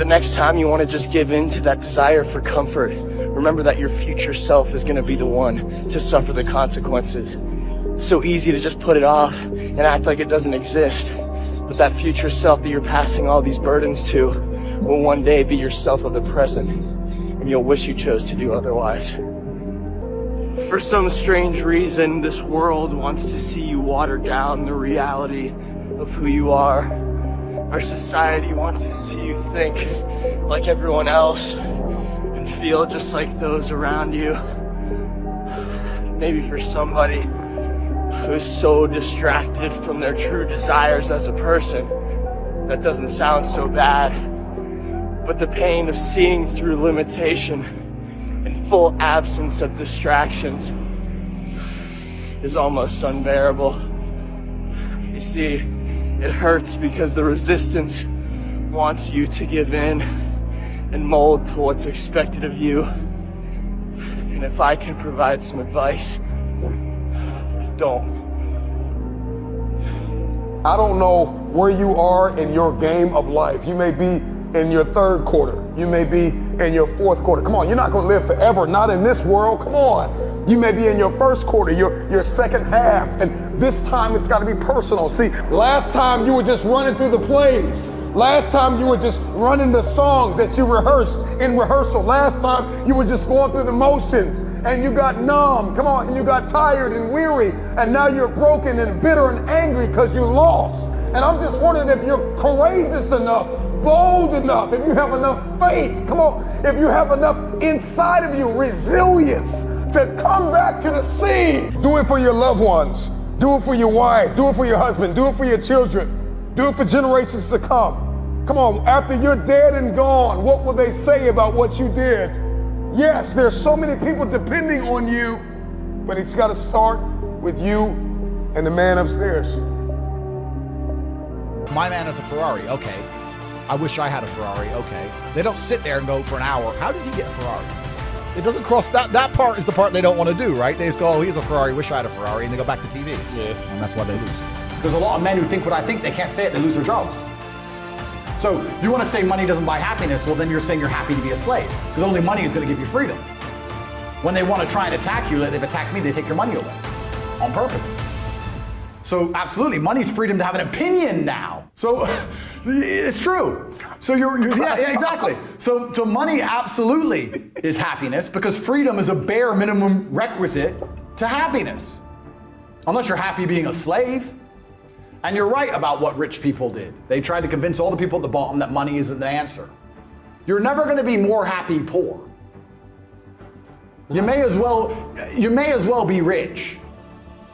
the next time you want to just give in to that desire for comfort, remember that your future self is going to be the one to suffer the consequences. It's so easy to just put it off and act like it doesn't exist. But that future self that you're passing all these burdens to will one day be yourself of the present, and you'll wish you chose to do otherwise. For some strange reason, this world wants to see you water down the reality of who you are. Our society wants to see you think like everyone else and feel just like those around you. Maybe for somebody who's so distracted from their true desires as a person, that doesn't sound so bad. But the pain of seeing through limitation and full absence of distractions is almost unbearable. You see, it hurts because the resistance wants you to give in and mold to what's expected of you. And if I can provide some advice, don't. I don't know where you are in your game of life. You may be in your third quarter. You may be in your fourth quarter. Come on, you're not going to live forever, not in this world. Come on. You may be in your first quarter, your second half, and this time it's got to be personal. See, last time you were just running through the plays. Last time you were just running the songs that you rehearsed in rehearsal. Last time you were just going through the motions and you got numb. Come on, and you got tired and weary, and now you're broken and bitter and angry because you lost. And I'm just wondering if you're courageous enough, bold enough, if you have enough faith, come on, if you have enough inside of you resilience to come back to the scene. Do it for your loved ones. Do it for your wife. Do it for your husband. Do it for your children. Do it for generations to come. Come on, after you're dead and gone, what will they say about what you did? Yes, there's so many people depending on you, but it's got to start with you and the man upstairs. My man has a Ferrari, okay. I wish I had a Ferrari, okay. They don't sit there and go for an hour, how did he get a Ferrari? It doesn't cross, that part is the part they don't want to do, right? They just go, oh, he has a Ferrari, wish I had a Ferrari, and they go back to TV. Yeah. And that's why they lose. There's a lot of men who think what I think, they can't say it, they lose their jobs. So you want to say money doesn't buy happiness, well then you're saying you're happy to be a slave, because only money is going to give you freedom. When they want to try and attack you, like they've attacked me, they take your money away, on purpose. So absolutely, money's freedom to have an opinion now. So it's true. So yeah, exactly. So money absolutely is happiness, because freedom is a bare minimum requisite to happiness. Unless you're happy being a slave. And you're right about what rich people did. They tried to convince all the people at the bottom that money isn't the answer. You're never going to be more happy poor. You may as well be rich.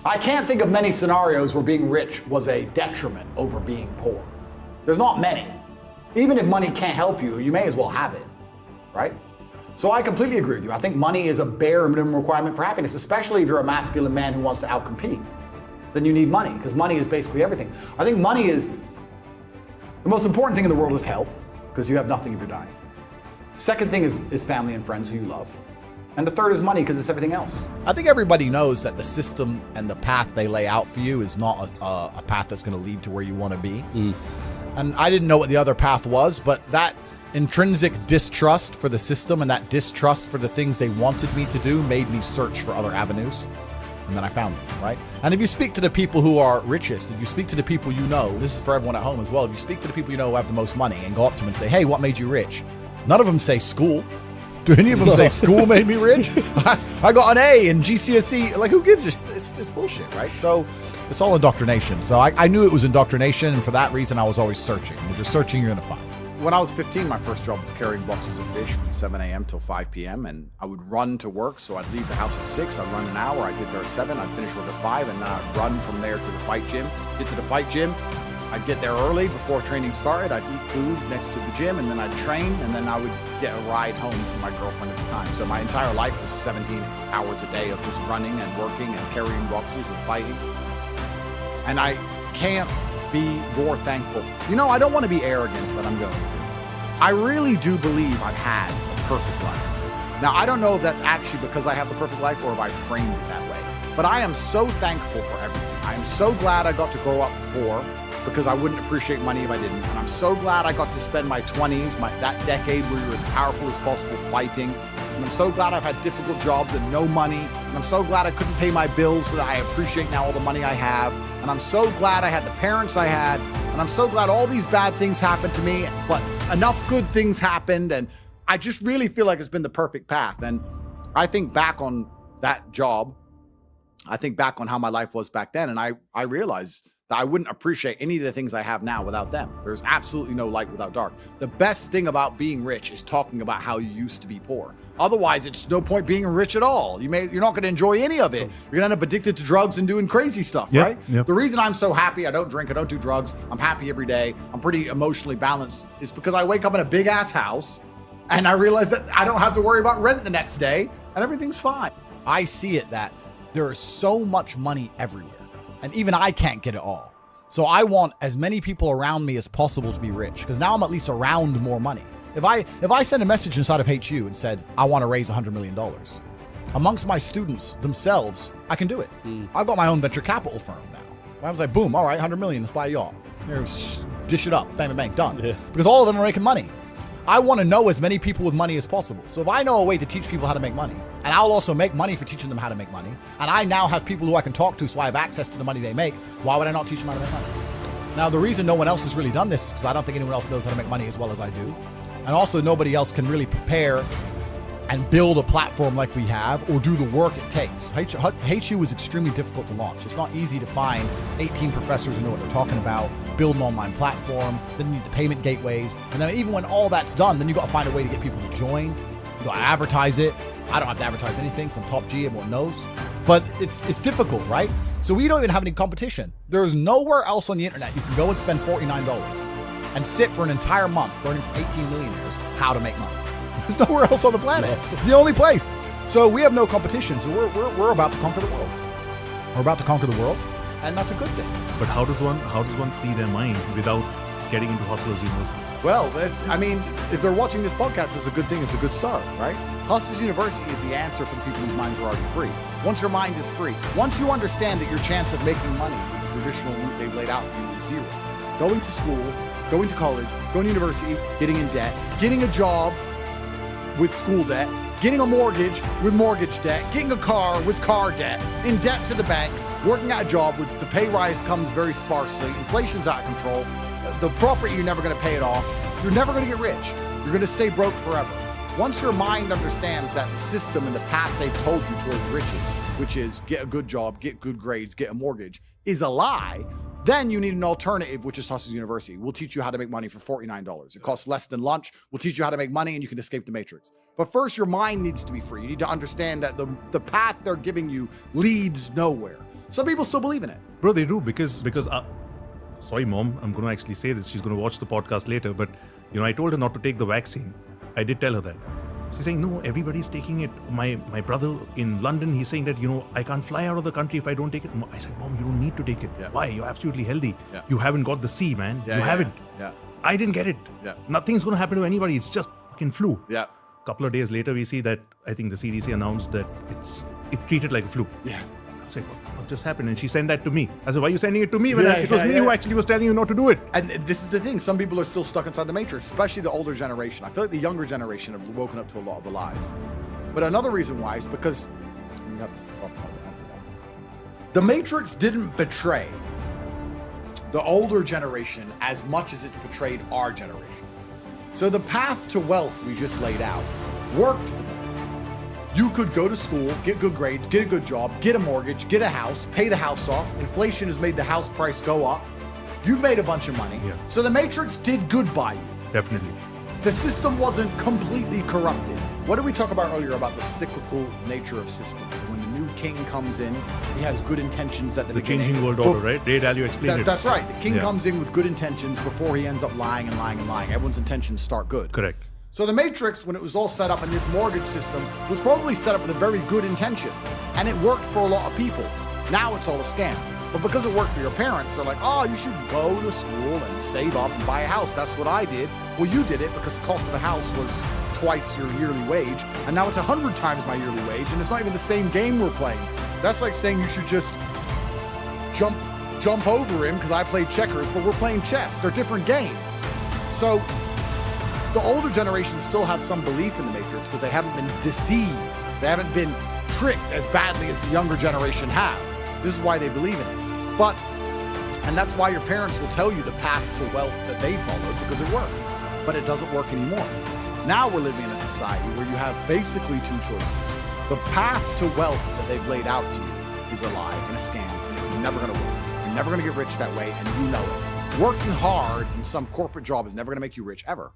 I can't think of many scenarios where being rich was a detriment over being poor. There's not many. Even if money can't help you, you may as well have it, right? So I completely agree with you. I think money is a bare minimum requirement for happiness, especially if you're a masculine man who wants to outcompete. Then you need money, because money is basically everything. I think money is, the most important thing in the world is health, because you have nothing if you're dying. Second thing is family and friends who you love. And the third is money, because it's everything else. I think everybody knows that the system and the path they lay out for you is not a path that's going to lead to where you want to be. And I didn't know what the other path was, but that intrinsic distrust for the system and that distrust for the things they wanted me to do made me search for other avenues. And then I found them, right? And if you speak to the people who are richest, if you speak to the people you know, this is for everyone at home as well, if you speak to the people you know who have the most money and go up to them and say, hey, what made you rich? None of them say school. Do any of them say school made me rich? I got an A in GCSE. Like, who gives a shit? It's bullshit, right? So it's all indoctrination. So I knew it was indoctrination, and for that reason, I was always searching. And if you're searching, you're going to find. When I was 15, my first job was carrying boxes of fish from 7 a.m. till 5 p.m. and I would run to work. So I'd leave the house at 6, I'd run an hour, I'd get there at 7, I'd finish work at 5, and then I'd run from there to the fight gym. Get to the fight gym, I'd get there early before training started, I'd eat food next to the gym, and then I'd train, and then I would get a ride home from my girlfriend at the time. So my entire life was 17 hours a day of just running and working and carrying boxes and fighting. And I can't be more thankful. You know, I don't want to be arrogant, but I'm going to. I really do believe I've had a perfect life. Now, I don't know if that's actually because I have the perfect life or if I framed it that way, but I am so thankful for everything. I am so glad I got to grow up poor. because I wouldn't appreciate money if I didn't. And I'm so glad I got to spend my 20s, that decade where you're as powerful as possible fighting. And I'm so glad I've had difficult jobs and no money. And I'm so glad I couldn't pay my bills, so that I appreciate now all the money I have. And I'm so glad I had the parents I had. And I'm so glad all these bad things happened to me, but enough good things happened. And I just really feel like it's been the perfect path. And I think back on that job, I think back on how my life was back then, and I realized that I wouldn't appreciate any of the things I have now without them. There's absolutely no light without dark. The best thing about being rich is talking about how you used to be poor. Otherwise, it's no point being rich at all. You're not going to enjoy any of it. You're going to end up addicted to drugs and doing crazy stuff, right? Yep. The reason I'm so happy, I don't drink, I don't do drugs, I'm happy every day, I'm pretty emotionally balanced, is because I wake up in a big ass house and I realize that I don't have to worry about rent the next day and everything's fine. I see it that there is so much money everywhere, and even I can't get it all. So I want as many people around me as possible to be rich, because now I'm at least around more money. If I send a message inside of HU and said, I want to raise $100 million, amongst my students themselves, I can do it. I've got my own venture capital firm now. I was like, boom, all right, 100 million, let's buy a yacht. Here, dish it up, bang, bang, bang, done. Yeah. Because all of them are making money. I want to know as many people with money as possible. So if I know a way to teach people how to make money, and I'll also make money for teaching them how to make money, and I now have people who I can talk to so I have access to the money they make, why would I not teach them how to make money? Now, the reason no one else has really done this is because I don't think anyone else knows how to make money as well as I do. And also, nobody else can really prepare and build a platform like we have or do the work it takes. HU is extremely difficult to launch. It's not easy to find 18 professors who know what they're talking about, build an online platform, then you need the payment gateways. And then even when all that's done, then you got to find a way to get people to join. You got to advertise it. I don't have to advertise anything because I'm top G, everyone knows. But it's difficult, right? So we don't even have any competition. There's nowhere else on the internet you can go and spend $49 and sit for an entire month learning from 18 millionaires how to make money. There's nowhere else on the planet. No. It's the only place. So we have no competition. So we're about to conquer the world. We're about to conquer the world, and that's a good thing. But how does one free their mind without getting into Hustlers University? Well, if they're watching this podcast, it's a good thing. It's a good start, right? Hustlers University is the answer for the people whose minds are already free. Once your mind is free, once you understand that your chance of making money with the traditional route they've laid out for you is zero. Going to school, going to college, going to university, getting in debt, getting a job with school debt, getting a mortgage with mortgage debt, getting a car with car debt, in debt to the banks, working at a job with the pay rise comes very sparsely, inflation's out of control, the property, you're never going to pay it off, you're never going to get rich, you're going to stay broke forever. Once your mind understands that the system and the path they've told you towards riches, which is get a good job, get good grades, get a mortgage, is a lie, then you need an alternative, which is Hustlers University. We'll teach you how to make money for $49. It costs less than lunch. We'll teach you how to make money and you can escape the matrix. But first, your mind needs to be free. You need to understand that the path they're giving you leads nowhere. Some people still believe in it. Bro, they do because sorry, Mom, I'm going to actually say this. She's going to watch the podcast later. But, I told her not to take the vaccine. I did tell her that. She's saying, no, everybody's taking it. My brother in London, he's saying that, I can't fly out of the country if I don't take it. I said, Mom, you don't need to take it. Yeah. Why? You're absolutely healthy. Yeah. You haven't got the C, man. You haven't. Yeah. I didn't get it. Yeah. Nothing's going to happen to anybody. It's just fucking flu. Yeah. A couple of days later, we see that I think the CDC announced that it's treated like a flu. Yeah. I was like, what just happened? And she sent that to me. I said, why are you sending it to me when it was me who actually was telling you not to do it? And this is the thing. Some people are still stuck inside the matrix, especially the older generation. I feel like the younger generation have woken up to a lot of the lies. But another reason why is because the matrix didn't betray the older generation as much as it betrayed our generation. So the path to wealth we just laid out worked for them. You could go to school, get good grades, get a good job, get a mortgage, get a house, pay the house off. Inflation has made the house price go up. You've made a bunch of money. Yeah. So the matrix did good by you. Definitely. The system wasn't completely corrupted. What did we talk about earlier about the cyclical nature of systems? When the new king comes in, he has good intentions at the beginning. Changing world order, right? Ray Dalio explained it. That's right. The king comes in with good intentions before he ends up lying and lying and lying. Everyone's intentions start good. Correct. So the Matrix, when it was all set up in this mortgage system, was probably set up with a very good intention. And it worked for a lot of people. Now it's all a scam. But because it worked for your parents, they're like, oh, you should go to school and save up and buy a house. That's what I did. Well, you did it because the cost of a house was twice your yearly wage. And now it's 100 times my yearly wage. And it's not even the same game we're playing. That's like saying you should just jump jump over him because I played checkers, but we're playing chess. They're different games. So the older generation still have some belief in the Matrix because they haven't been deceived. They haven't been tricked as badly as the younger generation have. This is why they believe in it. And that's why your parents will tell you the path to wealth that they followed because it worked. But it doesn't work anymore. Now we're living in a society where you have basically two choices. The path to wealth that they've laid out to you is a lie and a scam, and it's never going to work. You're never going to get rich that way, and you know it. Working hard in some corporate job is never going to make you rich ever.